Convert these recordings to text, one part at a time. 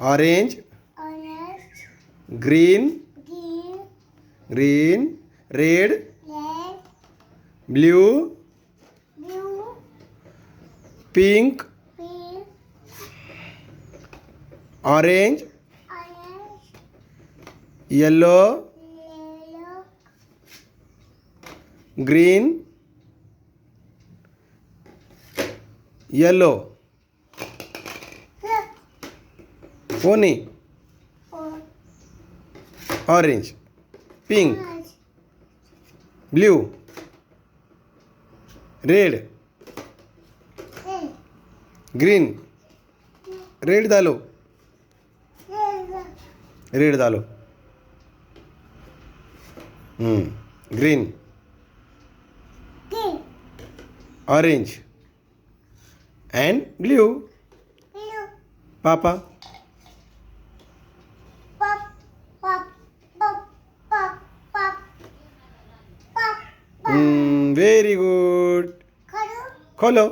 orange orange, green green, green red red, blue blue, pink pink, orange orange, yellow yellow, green yellow pony or orange pink orange, blue red red, green red डालो yellow, red डालो green green, orange and blue blue, पापा pop, pop, pop, pop, pop, pop, pop, very good color, खोलो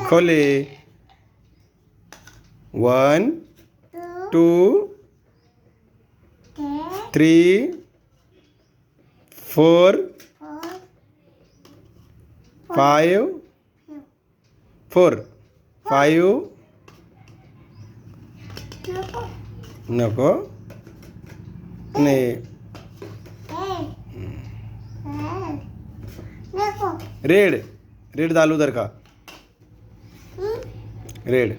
खोले 1 two, 2 three, 3 4 four, 5 4 5 नको ने red red डालू उधर का रेड